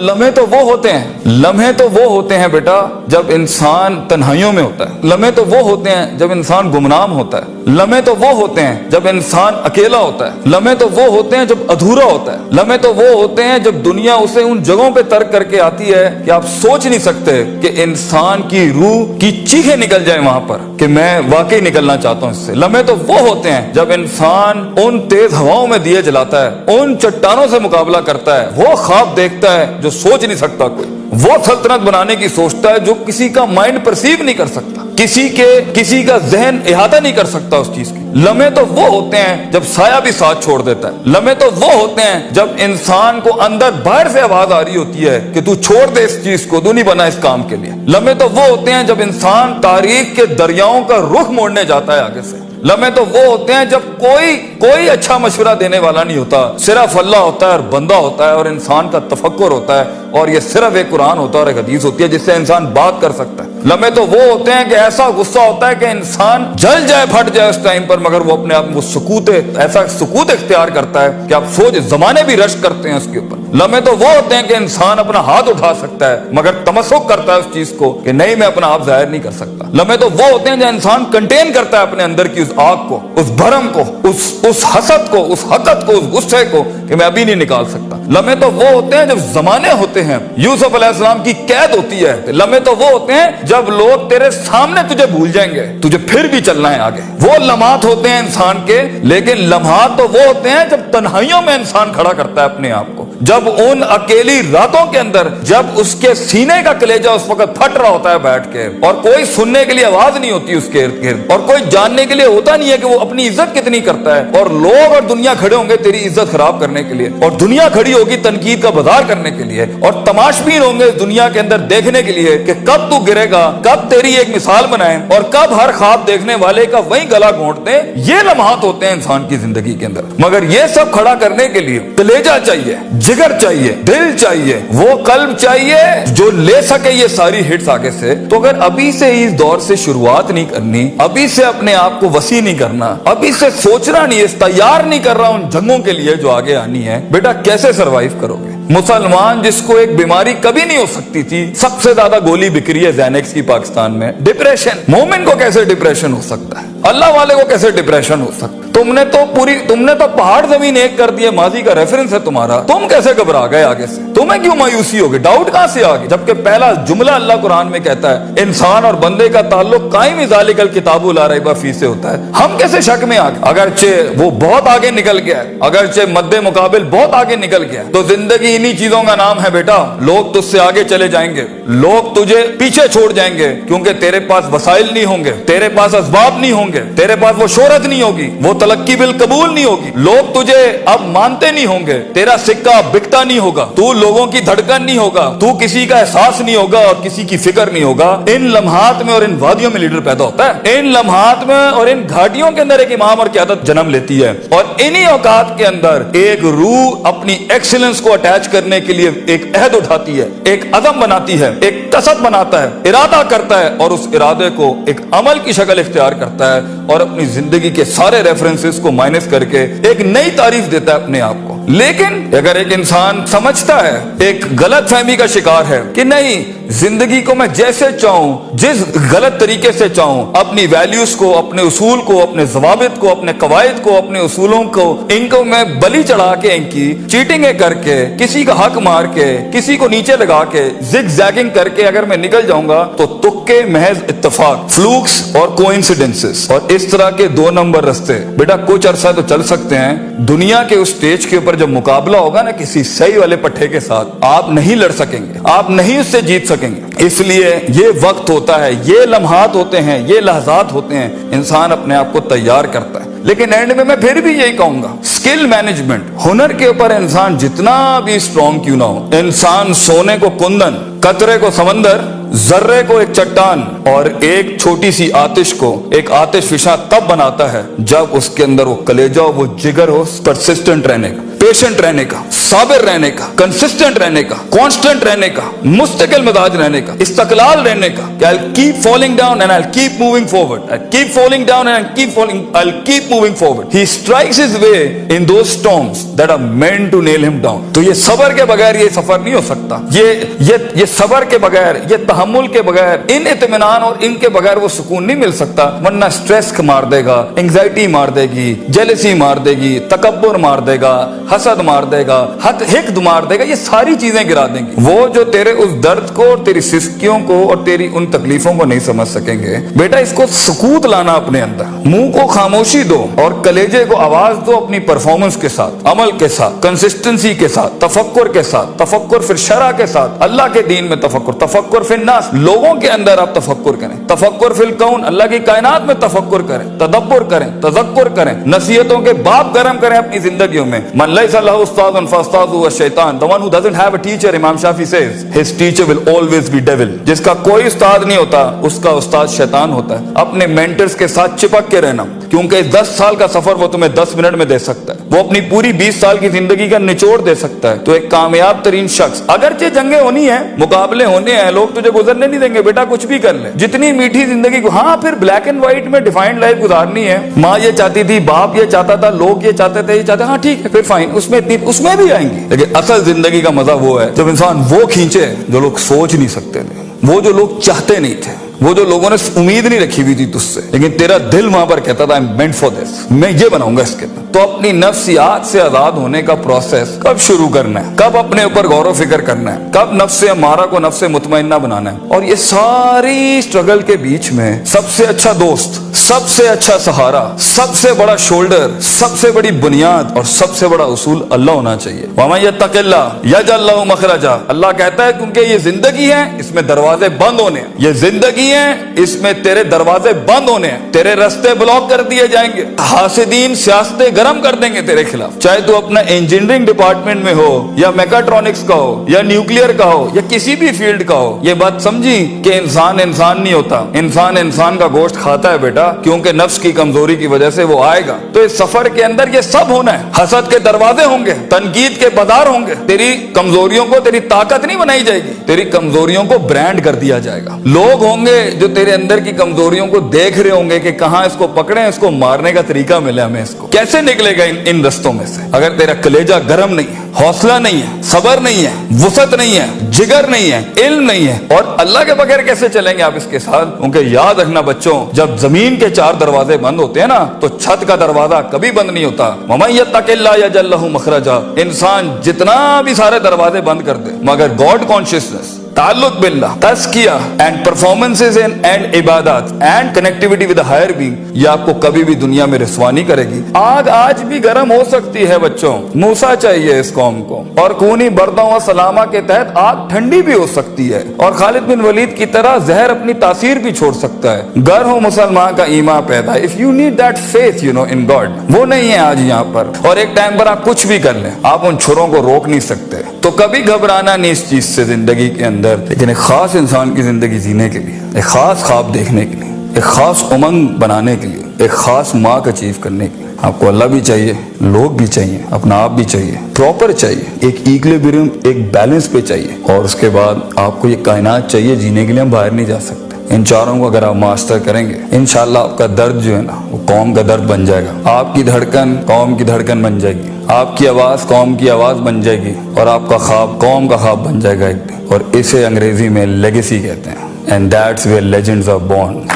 लम्हे तो वो होते हैं बेटा जब इंसान तन्हाइयों में होता है। लम्हे तो वो होते हैं जब इंसान गुमनाम होता है। लम्हे तो वो होते हैं जब इंसान अकेला होता है। लम्हे तो वो होते हैं जब अधूरा होता है। लम्हे तो वो होते हैं जब दुनिया उसे उन जगहों पे तर्क करके आती है कि आप सोच नहीं सकते कि इंसान की रूह की चीखें निकल जाए वहां पर कि मैं वाकई निकलना चाहता हूं इससे। लम्हे तो वो होते हैं जब इंसान उन तेज हवाओं में दिए जलाता है, उन चट्टानों से मुकाबला करता है, वो ख्वाब देखता है जो सोच नहीं सकता कोई, वो सल्तनत बनाने की सोचता है जो किसी का माइंड परसीव नहीं कर सकता, किसी का जहन इहाता नहीं कर सकता उस चीज की। लम्हे तो वो होते हैं जब साया भी साथ छोड़ देता है। लम्हे तो वो होते हैं जब इंसान को अंदर बाहर से आवाज आ रही होती है कि तू छोड़ दे इस चीज को, तू नहीं बना इस काम के लिए। लम्हे तो वो होते हैं जब इंसान तारीख के दरियाओं का रुख मोड़ने जाता है आगे से। लम्हे तो वो होते हैं जब कोई अच्छा मशवरा देने वाला नहीं होता, सिर्फ अल्लाह होता है और बंदा होता है और इंसान का तफक्कुर होता है, और ये सिर्फ एक कुरान होता है और एक हदीस होती है जिससे इंसान बात कर सकता है। लम्हे तो वो होते हैं कि ऐसा गुस्सा होता है कि इंसान जल जाए, फट जाए उस टाइम पर, मगर वो अपने आप में ऐसा सुकूत इख्तियार करता है कि आप सोच जमाने भी रश करते हैं उसके ऊपर। लम्हे तो वो होते हैं कि इंसान अपना हाथ उठा सकता है मगर तमस्सुक करता है उस चीज को कि नहीं, मैं अपना आप जाहिर नहीं कर सकता। लम्हे तो वो होते हैं जब इंसान कंटेन करता है अपने अंदर की उस आग को, उस भरम को, उस हसद को, उस हकत को, उस गुस्से को कि मैं अभी नहीं निकाल सकता। लम्हे तो वो होते हैं जब जमाने होते हैं, यूसुफ अलैहिस्सलाम की कैद होती है। लम्हे तो वो होते हैं जब लोग तेरे सामने तुझे भूल जाएंगे, तुझे फिर भी चलना है आगे। वो लम्हात होते हैं इंसान के, लेकिन लम्हात तो वो होते हैं जब तन्हाइयों में इंसान खड़ा करता है अपने आप को, जब उन अकेली रातों के अंदर, जब उसके सीने का कलेजा उस वक्त फट रहा होता है बैठ के, और कोई सुनने के लिए आवाज नहीं होती उसके इर्द गिर्द, और कोई जानने के लिए होता नहीं है कि वो अपनी इज्जत कितनी करता है, और लोग और दुनिया खड़े होंगे तेरी इज्जत खराब करने के लिए, और दुनिया खड़ी होगी तनकीद का बाजार करने के लिए, और तमाशबीन होंगे इस दुनिया के अंदर देखने के लिए कि कब तू गिरेगा, कब तेरी एक मिसाल बनाए, और कब हर ख्वाब देखने वाले का वही गला घोंट दे। ये लम्हात होते हैं इंसान की जिंदगी के अंदर। मगर ये सब खड़ा करने के लिए कलेजा चाहिए, जिगर चाहिए, दिल चाहिए, वो कल्ब चाहिए जो ले सके ये सारी हिट्स आगे से। तो अगर अभी से इस दौर से शुरुआत नहीं करनी, अभी से अपने आप को वसी नहीं करना, अभी से सोचना नहीं है, तैयार नहीं कर रहा उन जंगों के लिए जो आगे आनी है, बेटा कैसे सरवाइव करोगे? मुसलमान जिसको एक बीमारी कभी नहीं हो सकती थी, सबसे ज्यादा गोली बिक रही है ज़ैनेक्स की पाकिस्तान में, डिप्रेशन। मोमिन को कैसे डिप्रेशन हो सकता है? अल्लाह वाले को कैसे डिप्रेशन हो सकता है? तुमने तो पहाड़ जमीन एक कर दिए, माजी का रेफरेंस है तुम्हारा, तुम कैसे घबरा गए आगे से? तुम्हें क्यों मायूसी हो गई? डाउट कहां से आ गई? जबकि पहला जुमला अल्लाह कुरान में कहता है इंसान और बंदे का ताल्लुक कायम ज़ालिकल किताबु ला रैब फीह से होता है। हम कैसे शक में आ गए? अगरचे वो बहुत आगे निकल गया है, अगरचे मद्दे मुकाबिल बहुत आगे निकल गया, तो जिंदगी इन्हीं चीजों का नाम है बेटा। लोग तुझसे आगे चले जाएंगे, लोग तुझे पीछे छोड़ जाएंगे, क्योंकि तेरे पास वसाइल नहीं होंगे, तेरे पास असबाब नहीं होंगे, तेरे पास वो शोहरत नहीं होगी, वो तलक्की बिल कबूल नहीं होगी, लोग तुझे अब मानते नहीं होंगे, तेरा सिक्का बिकता नहीं होगा, तू लोगों की धड़कन नहीं होगा, तू किसी का एहसास नहीं होगा और किसी की फिक्र नहीं होगा। इन लम्हात में और इन वादियों में लीडर पैदा होता है। इन लम्हात में और इन घाटियों के अंदर एक इमाम और क़यादत जन्म लेती है, और इन्हीं औकात के अंदर एक रूह अपनी एक्सीलेंस को अटैच करने के लिए एक अहद उठाती है, एक अज़म बनाती है, एक कसद बनाता है, इरादा करता है, और उस इरादे को एक अमल की शक्ल इख्तियार करता है, और अपनी जिंदगी के सारे रेफरेंसेस को माइनस करके एक नई तारीफ देता है अपने आप को। लेकिन अगर एक इंसान समझता है, एक गलत फहमी का शिकार है कि नहीं, जिंदगी को मैं जैसे चाहूं, जिस गलत तरीके से चाहूं, अपनी वैल्यूज को, अपने उसूल को, अपने जवाबित को, अपने कवायद को, अपने उसूलों को, इनको मैं बलि चढ़ा के, इनकी चीटिंग करके, किसी का हक मार के, किसी को नीचे लगा के, जिग जैगिंग करके अगर मैं निकल जाऊंगा तो तुक्के, महज इत्तेफाक, फ्लूक्स और कोइंसिडेंसेस, और इस तरह के 2 नंबर रास्ते बेटा कुछ अरसा तो चल सकते हैं। दुनिया के उस स्टेज के ऊपर जब मुकाबला होगा ना किसी सही वाले पट्टे के साथ, आप नहीं लड़ सकेंगे, आप नहीं उससे जीत सकेंगे। इसलिए ये वक्त होता है, ये लम्हात होते हैं, ये लहजात होते हैं, इंसान अपने आप को तैयार करता है। लेकिन एंड में मैं फिर भी यही कहूंगा, स्किल मैनेजमेंट, हुनर के ऊपर इंसान जितना भी स्ट्रॉन्ग क्यों ना हो, इंसान सोने को कुंदन, कतरे को समंदर, जर्रे को एक चट्टान और एक छोटी सी आतिश को एक आतिश फिशा तब बनाता है जब उसके अंदर वो कलेजा, वो जिगर हो परसिस्टेंट रहने का। पेशेंट रहने का, साबिर रहने का, कंसिस्टेंट रहने का, कांस्टेंट रहने का, मुस्तकिल मिजाज रहने का, इस्तकलाल रहने का, कि I'll keep falling down and I'll keep moving forward. I'll keep falling down and I'll keep moving forward. He strikes his way in those storms that are meant to nail him down. तो ये सबर के बगैर ये सफर नहीं हो सकता. ये सबर के बगैर, ये तहम्मुल के बगैर, इन इत्मीनान और इनके बगैर वो सुकून नहीं मिल सकता. वरना स्ट्रेस मार देगा, एंग्जाइटी मार देगी, जेलसी मार देगी, तकब्बुर मार देगा, हसद मार देगा, हिक्द मार देगा, ये सारी चीजें गिरा देंगी. वो जो तेरे उस दर्द को और तेरी सिस्कियों को और तेरी उन तकलीफों को नहीं समझ सकेंगे. बेटा इसको सुकूत लाना अपने अंदर, मुंह को खामोशी दो और कलेजे को आवाज दो अपनी परफॉर्मेंस के साथ, अमल के साथ, कंसिस्टेंसी के साथ, तफक्कुर के साथ, तफक्कुर फिर शरा के साथ, अल्लाह के दीन में तफक्कुर, तफक्कुर फिर नास, लोगों के अंदर आप तफक्कुर करें, तफक्कुर फिल कौन, अल्लाह की कायनात में तफक्कुर करें, तदब्बुर करें, तज़क्कुर करें, नसीहतों के बाप गरम करें अपनी जिंदगियों में. मन लैसा लहु उस्तादुन फउस्तादुहु अश-शैतान. The one who doesn't have a teacher, इमाम Shafi says, his teacher will always be devil. जिसका कोई उस्ताद नहीं होता, उसका उस्ताद शैतान होता है. अपने मेंटर्स के साथ चिपक के रहना, क्योंकि 10 साल का सफर वो तुम्हें 10 मिनट में दे सकता है. वो अपनी पूरी 20 साल की जिंदगी का निचोड़ दे सकता है. तो एक कामयाब तरीन शख्स, अगरचे जंगे होनी है, मुकाबले होने हैं, लोग तुझे गुजरने नहीं देंगे, बेटा कुछ भी कर ले, जितनी मीठी जिंदगी को, हाँ फिर ब्लैक एंड व्हाइट में डिफाइंड लाइफ गुजारनी है. माँ ये चाहती थी, बाप ये चाहता था, लोग ये चाहते थे, ये चाहते, हाँ ठीक है फिर फाइन, उसमें भी आएंगे. लेकिन असल जिंदगी का मजा वो है जब इंसान वो खींचे जो लोग सोच नहीं सकते थे, वो जो लोग चाहते नहीं थे, वो जो लोगों ने उम्मीद नहीं रखी हुई थी तुझसे, लेकिन तेरा दिल वहां पर कहता था I am meant for this, मैं ये बनाऊंगा इसके अंदर. तो अपनी नफ्सियात से आजाद होने का प्रोसेस कब शुरू करना है, कब अपने ऊपर गौर फिक्र करना है, कब नफ्स अमारा को नफ्स मुतमइन्ना बनाना है. और ये सारी स्ट्रगल के बीच में सबसे अच्छा दोस्त, सबसे अच्छा सहारा, सबसे बड़ा शोल्डर, सबसे बड़ी बुनियाद और सबसे बड़ा उसूल अल्लाह होना चाहिए. वमन यत्तकिल्लाह यजअल लहु मखरजा. अल्लाह कहता है क्योंकि ये जिंदगी है, इसमें दरवाजे बंद होने हैं. ये जिंदगी है, इसमें तेरे दरवाजे बंद होने हैं, तेरे रास्ते ब्लॉक कर दिए जाएंगे. हासिदीन सियासतें गरम कर देंगे तेरे खिलाफ. चाहे तू अपना इंजीनियरिंग डिपार्टमेंट में हो या मैकाट्रॉनिक्स का हो या न्यूक्लियर का हो या किसी भी फील्ड का हो, ये बात समझी कि इंसान नहीं होता, इंसान का गोश्त खाता है बेटा, क्योंकि नफ्स की कमजोरी की वजह से वो आएगा. तो इस सफर के अंदर ये सब होना है. हसद के दरवाजे होंगे, तनकीद के बाजार होंगे. तेरी कमजोरियों को तेरी ताकत नहीं बनाई जाएगी, तेरी कमजोरियों को ब्रांड कर दिया जाएगा. लोग होंगे जो तेरे अंदर की कमजोरियों को देख रहे होंगे कि कहां इसको पकड़े, इसको मारने का तरीका मिले हमें, इसको कैसे निकलेगा इन रस्तों में से. अगर तेरा कलेजा गर्म नहीं है, हौसला नहीं है, सबर नहीं है, वुसत नहीं है, जिगर नहीं है, इल्म नहीं है, और अल्लाह के बगैर कैसे चलेंगे आप इसके साथ. उनके याद रखना बच्चों, जब जमीन के 4 दरवाजे बंद होते हैं ना, तो छत का दरवाजा कभी बंद नहीं होता. वमन यत्तकिल्लाह यजअल लहु मखरजा. इंसान जितना भी सारे दरवाजे बंद कर दे, मगर गॉड कॉन्शियसनेस, ताल्लुक बिल्लाह, तज़किया एंड परफॉर्मेंसेस एंड इबादत and connectivity with the higher being, ये आपको कभी भी दुनिया में रुसवा नहीं करेगी. आग आज भी गर्म हो सकती है बच्चों, मूसा चाहिए इस कौम को, और खूनी बर्दा व सलामा के तहत आग ठंडी भी हो सकती है, और खालिद बिन वलीद की तरह जहर अपनी तासीर भी छोड़ सकता है. गर हो मुसलमान का ईमान पैदा, if you need that faith you know in God, वो नहीं है आज यहाँ पर. और एक टाइम पर आप कुछ भी कर लें, आप उन छुरों को रोक नहीं सकते. तो कभी घबराना नहीं इस चीज से जिंदगी के अंदर, लेकिन एक खास इंसान की जिंदगी जीने के लिए, एक खास ख्वाब देखने के लिए, एक खास उमंग बनाने के लिए, एक खास मार्क अचीव करने के लिए आपको अल्लाह भी चाहिए, लोग भी चाहिए, अपना आप भी चाहिए, प्रॉपर चाहिए, एक इक्विलिब्रियम, एक बैलेंस पे चाहिए. और उसके बाद आपको ये कायनात चाहिए जीने के लिए. हम बाहर नहीं जा सकते. इन चारों को अगर आप मास्टर करेंगे, इंशाल्लाह आपका दर्द जो है ना, वो कौम का दर्द बन जाएगा. आपकी धड़कन कौम की धड़कन बन जाएगी, आपकी आवाज कौम की आवाज बन जाएगी, और आपका ख्वाब कौम का ख्वाब बन जाएगा एक दिन. और इसे अंग्रेजी में लेगेसी कहते हैं. And that's where legends are born.